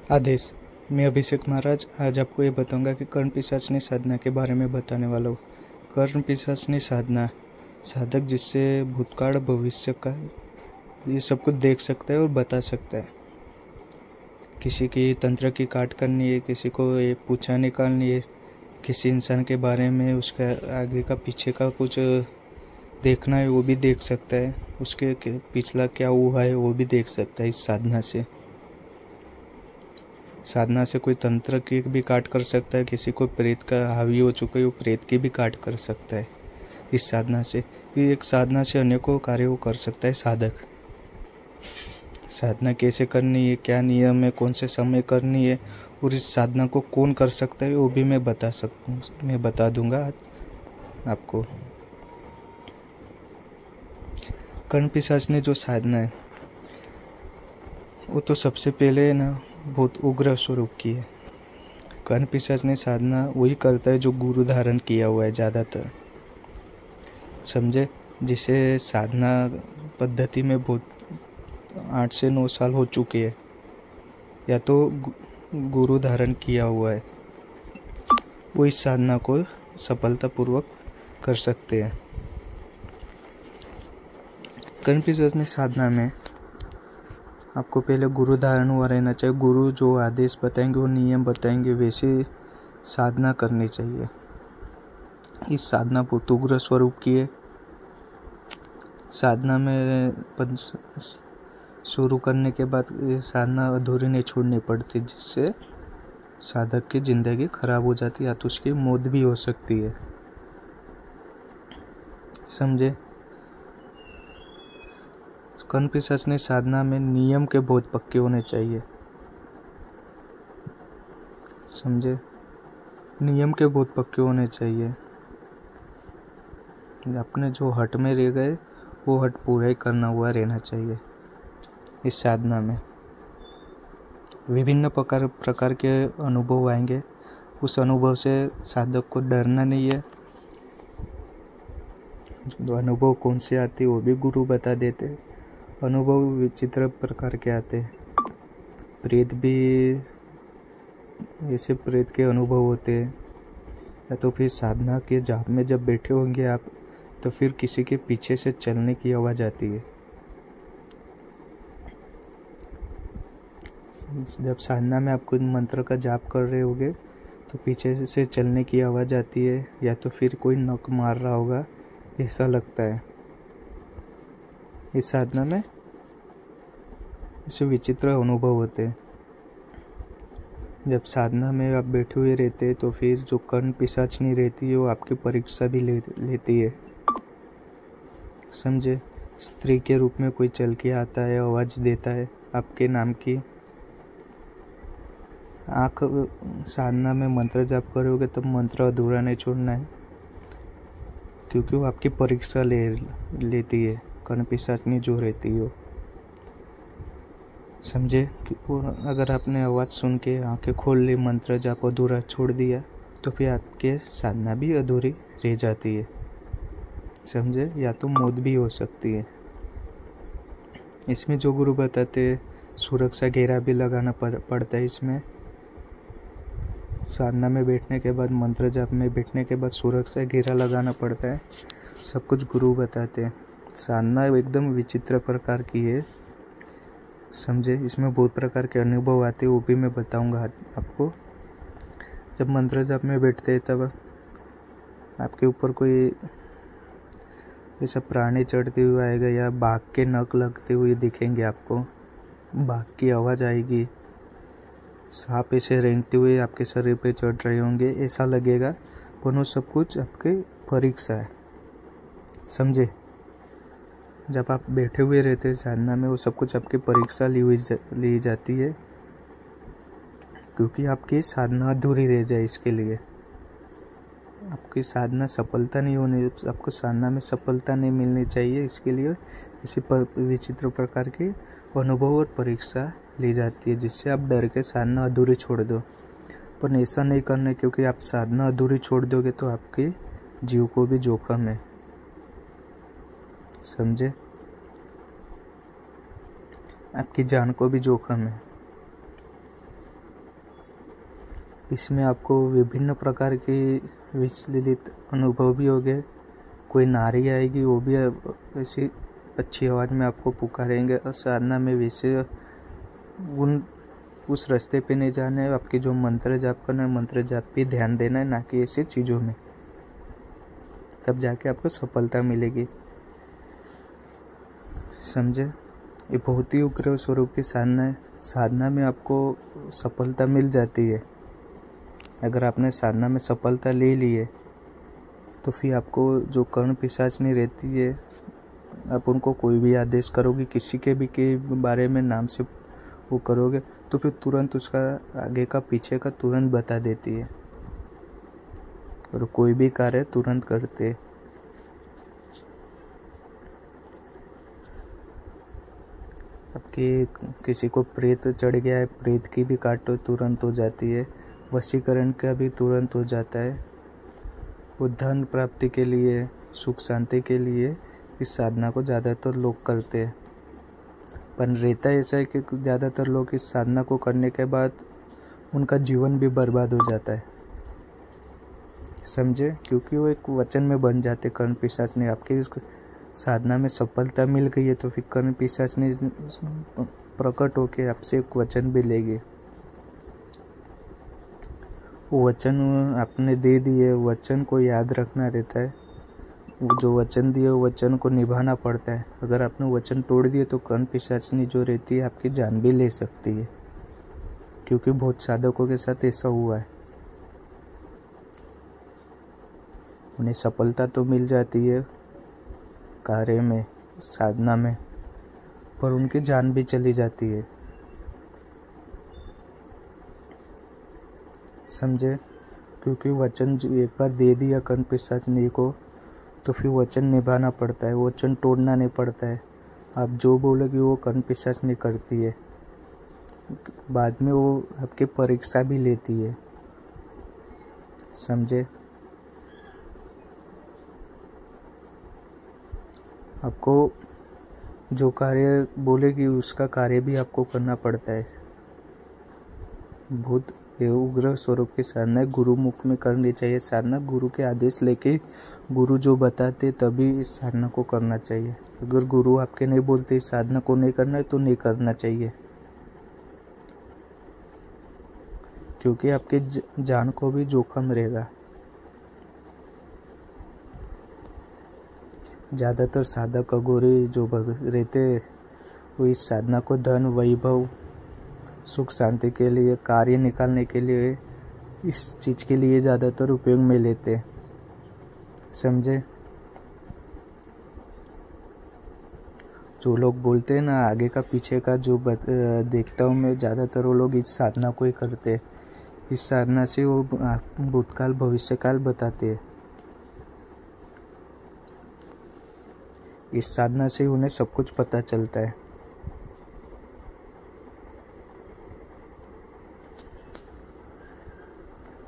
आदेश। मैं अभिषेक महाराज आज आपको ये बताऊंगा कि कर्ण पिशाचनी साधना के बारे में बताने वाला हूँ। कर्ण पिशाचनी साधना साधक जिससे भूतकाल भविष्य का ये सब कुछ देख सकता है और बता सकता है। किसी की तंत्र की काट करनी है, किसी को ये पूछा निकालनी है, किसी इंसान के बारे में उसका आगे का पीछे का कुछ देखना है वो भी देख सकता है, उसके पिछला क्या हुआ है वो भी देख सकता है। इस साधना से कोई तंत्र की भी काट कर सकता है, किसी को प्रेत का हावी हो चुका है वो प्रेत की भी काट कर सकता है। इस साधना से ये एक साधना से अनेकों कार्यों कर सकता है साधक। साधना कैसे करनी है, क्या नियम है, कौन से समय करनी है और इस साधना को कौन कर सकता है वो भी मैं बता दूंगा आपको। कर्ण पिशाचनी जो साधना है वो तो सबसे पहले ना बहुत उग्र स्वरूप की है। कर्ण पिशाचनी साधना वही करता है जो गुरु धारण किया हुआ है ज़्यादातर, समझे। जिसे साधना पद्धति में बहुत 8 से 9 साल हो चुके हैं या तो गुरु धारण किया हुआ है, वो इस साधना को सफलतापूर्वक कर सकते हैं। कर्ण पिशाचनी साधना में आपको पहले गुरु धारण हुआ रहना चाहिए। गुरु जो आदेश बताएंगे, वो नियम बताएंगे, वैसे साधना करनी चाहिए। इस साधना बहुत उग्र स्वरूप की है। साधना में शुरू करने के बाद साधना अधूरी नहीं छोड़नी पड़ती, जिससे साधक की जिंदगी खराब हो जाती है या तो उसकी मौत भी हो सकती है, समझे। कर्ण पिशाचनी साधना में नियम के बहुत पक्के होने चाहिए, समझे। नियम के बहुत पक्के होने चाहिए। अपने जो हट में रह गए वो हट पूरा ही करना हुआ रहना चाहिए। इस साधना में विभिन्न प्रकार के अनुभव आएंगे। उस अनुभव से साधक को डरना नहीं है। जो अनुभव कौन से आते वो भी गुरु बता देते। अनुभव विचित्र प्रकार के आते हैं। प्रेत भी ऐसे प्रेत के अनुभव होते हैं, या तो फिर साधना के जाप में जब बैठे होंगे आप तो फिर किसी के पीछे से चलने की आवाज़ आती है। जब साधना में आप कुछ मंत्र का जाप कर रहे होगे तो पीछे से चलने की आवाज़ आती है, या तो फिर कोई नक मार रहा होगा, ऐसा लगता है। इस साधना में ऐसे विचित्र अनुभव होते हैं। जब साधना में आप बैठे हुए रहते हैं तो फिर जो कर्ण पिशाचनी रहती है वो आपकी परीक्षा भी लेती है, समझे। स्त्री के रूप में कोई चल के आता है, आवाज़ देता है आपके नाम की। आँख साधना में मंत्र जाप करोगे तब मंत्र अधूरा नहीं छोड़ना है, क्योंकि वो आपकी परीक्षा लेती है। कर्ण पिशाचनी जो रहती है वो, समझे। अगर आपने आवाज़ सुन के आंखें खोल ली, मंत्र जाप अधूरा छोड़ दिया तो फिर आपके साधना भी अधूरी रह जाती है, समझे, या तो मौत भी हो सकती है। इसमें जो गुरु बताते हैं सुरक्षा घेरा भी लगाना पड़ता है। इसमें साधना में बैठने के बाद, मंत्र जाप में बैठने के बाद सुरक्षा घेरा लगाना पड़ता है। सब कुछ गुरु बताते हैं। साधना एकदम विचित्र प्रकार की है, समझे। इसमें बहुत प्रकार के अनुभव आते हैं, वो भी मैं बताऊंगा आपको। जब मंत्र जाप में बैठते हैं तब आपके ऊपर कोई ऐसा प्राणी चढ़ते हुए आएगा या बाघ के नख लगते हुए दिखेंगे आपको। बाघ की आवाज़ आएगी, सांप ऐसे रेंगते हुए आपके शरीर पे चढ़ रहे होंगे, ऐसा लगेगा। पर वो सब कुछ आपके परीक्षा है, समझे। जब आप बैठे हुए रहते हैं साधना में, वो सब कुछ आपकी परीक्षा ली जाती है, क्योंकि आपकी साधना अधूरी रह जाए। इसके लिए आपकी साधना सफलता नहीं होनी, आपको साधना में सफलता नहीं मिलनी चाहिए। इसके लिए ऐसी विचित्र प्रकार की अनुभव और परीक्षा ली जाती है, जिससे आप डर के साधना अधूरी छोड़ दो। पर ऐसा नहीं करना, क्योंकि आप साधना अधूरी छोड़ दोगे तो आपके जीव को भी जोखिम है, समझे। आपकी जान को भी जोखिम है। इसमें आपको विभिन्न प्रकार की विचलित अनुभव भी होंगे। कोई नारी आएगी, वो भी ऐसी अच्छी आवाज़ में आपको पुकारेंगे। और साधना में वैसे उस रास्ते पे नहीं जाना है, आपकी जो मंत्र जाप करना है, मंत्र जाप पे ध्यान देना है, ना कि ऐसी चीज़ों में। तब जाके आपको सफलता मिलेगी। समझे? ये बहुत ही उग्र स्वरूप की साधना है। साधना में आपको सफलता मिल जाती है। अगर आपने साधना में सफलता ले ली है तो फिर आपको जो कर्ण पिशाचनी रहती है, आप उनको कोई भी आदेश करोगे, किसी के बारे में नाम से वो करोगे, तो फिर तुरंत उसका आगे का पीछे का तुरंत बता देती है और कोई भी कार्य तुरंत करते। आपके किसी को प्रेत चढ़ गया है, प्रेत की भी काटो तुरंत हो जाती है। वशीकरण का भी तुरंत हो जाता है। वो धन प्राप्ति के लिए, सुख शांति के लिए इस साधना को ज़्यादातर लोग करते हैं। पर रहता ऐसा है कि ज़्यादातर लोग इस साधना को करने के बाद उनका जीवन भी बर्बाद हो जाता है। समझे? क्योंकि वो एक वचन में बन जाते। कर्ण पिशाच ने आपके इस साधना में सफलता मिल गई है तो फिर कर्ण पिशाच ने प्रकट होके आपसे एक वचन भी लेगी। वो वचन आपने दे दिए, वचन को याद रखना रहता है। वो जो वचन दिए वो वचन को निभाना पड़ता है। अगर आपने वचन तोड़ दिए तो कर्ण पिशाचनी जो रहती है आपकी जान भी ले सकती है, क्योंकि बहुत साधकों के साथ ऐसा हुआ है। उन्हें सफलता तो मिल जाती है कार्य में, साधना में, पर उनकी जान भी चली जाती है। समझे? क्योंकि वचन एक बार दे दिया कर्ण पिशाचनी को तो फिर वचन निभाना पड़ता है, वचन तोड़ना नहीं पड़ता है। आप जो बोलोगे वो कर्ण पिशाचनी करती है। बाद में वो आपकी परीक्षा भी लेती है। समझे? आपको जो कार्य बोलेगी उसका कार्य भी आपको करना पड़ता है। बहुत उग्र स्वरूप की साधना गुरु मुख में करनी चाहिए। साधना गुरु के आदेश लेके, गुरु जो बताते तभी इस साधना को करना चाहिए। अगर गुरु आपके नहीं बोलते इस साधना को नहीं करना है तो नहीं करना चाहिए, क्योंकि आपके जान को भी जोखम रहेगा। ज़्यादातर साधक अघोरी जो रहते वो इस साधना को धन, वैभव, सुख शांति के लिए, कार्य निकालने के लिए, इस चीज़ के लिए ज़्यादातर उपयोग में लेते। समझे? जो लोग बोलते हैं ना आगे का पीछे का, जो देखता हूँ मैं, ज़्यादातर वो लोग इस साधना को ही करते। इस साधना से वो भूतकाल भविष्यकाल बताते हैं। इस साधना से उन्हें सब कुछ पता चलता है।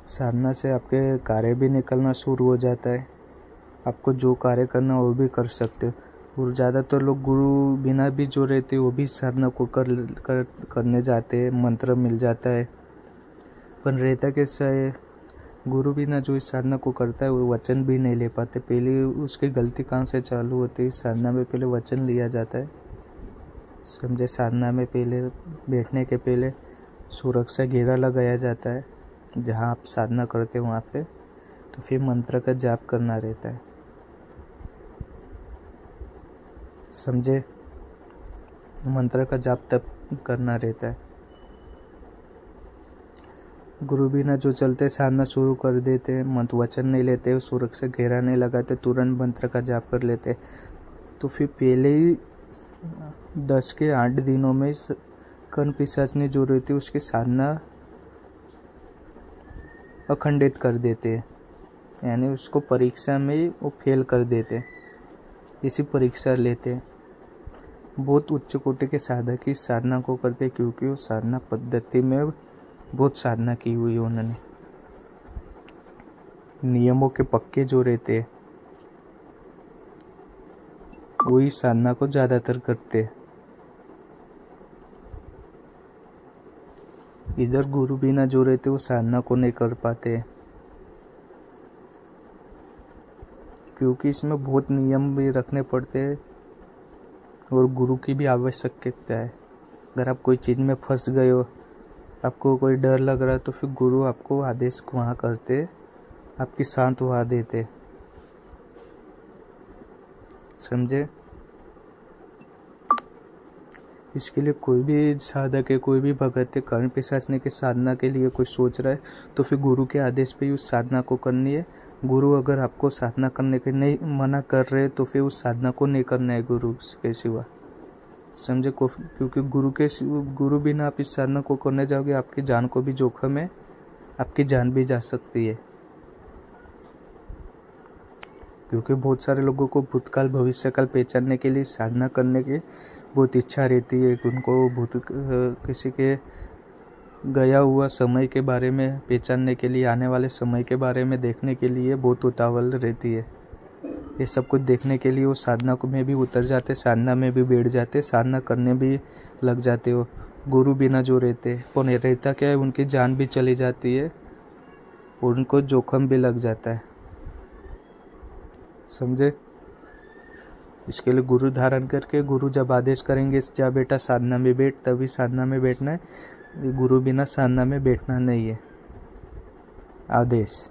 साधना से आपके कार्य भी निकलना शुरू हो जाता है। आपको जो कार्य करना वो भी कर सकते हो। और ज़्यादातर लोग गुरु बिना भी जो रहते वो भी साधना को करने जाते हैं, मंत्र मिल जाता है। पर रहता कैसा है, गुरु बिना जो इस साधना को करता है वो वचन भी नहीं ले पाते। पहले उसकी गलती कहाँ से चालू होती है? साधना में पहले वचन लिया जाता है। समझे? साधना में पहले बैठने के पहले सुरक्षा घेरा लगाया जाता है। जहाँ आप साधना करते हो वहाँ पे तो फिर मंत्र का जाप करना रहता है। समझे? मंत्र का जाप तब करना रहता है। गुरु बिना जो चलते साधना शुरू कर देते हैं, मंत्र वचन नहीं लेते, सुरक्षा घेरा नहीं लगाते, तुरंत मंत्र का जाप कर लेते, तो फिर पहले ही 10 के 8 दिनों में कर्ण पिशाचनी जो रहती है उसकी साधना अखंडित कर देते हैं। यानी उसको परीक्षा में वो फेल कर देते, इसी परीक्षा लेते। बहुत उच्च कोटि के साधक इस साधना को करते क्योंकि वो साधना पद्धति में बहुत साधना की हुई है उन्होंने। नियमों के पक्के जो रहते वही साधना को ज़्यादातर करते। इधर गुरु बिना जो रहते वो साधना को नहीं कर पाते, क्योंकि इसमें बहुत नियम भी रखने पड़ते हैं और गुरु की भी आवश्यकता है। अगर आप कोई चीज़ में फंस गए हो, आपको कोई डर लग रहा है, तो फिर गुरु आपको आदेश वहाँ करते, आपकी शांत वहाँ देते। समझे? इसके लिए कोई भी साधक है, कोई भी भगत है, कर्ण पिशाचने की साधना के लिए कोई सोच रहा है, तो फिर गुरु के आदेश पे उस साधना को करनी है। गुरु अगर आपको साधना करने के नहीं मना कर रहे, तो फिर उस साधना को नहीं करना है गुरु के सिवा। समझे? क्योंकि गुरु बिना आप इस साधना को करने जाओगे, आपकी जान को भी जोखिम है, आपकी जान भी जा सकती है। क्योंकि बहुत सारे लोगों को भूतकाल भविष्यकाल पहचानने के लिए साधना करने की बहुत इच्छा रहती है, उनको किसी के गया हुआ समय के बारे में पहचानने के लिए, आने वाले समय के बारे में देखने के लिए बहुत उतावल रहती है। ये सब कुछ देखने के लिए वो साधना में भी उतर जाते, साधना में भी बैठ जाते, साधना करने भी लग जाते हो। गुरु बिना जो रहते वो नहीं रहता, क्या है, उनकी जान भी चली जाती है और उनको जोखिम भी लग जाता है। समझे? इसके लिए गुरु धारण करके, गुरु जब आदेश करेंगे जा बेटा साधना में बैठ, तभी साधना में बैठना है। गुरु बिना साधना में बैठना नहीं है। आदेश।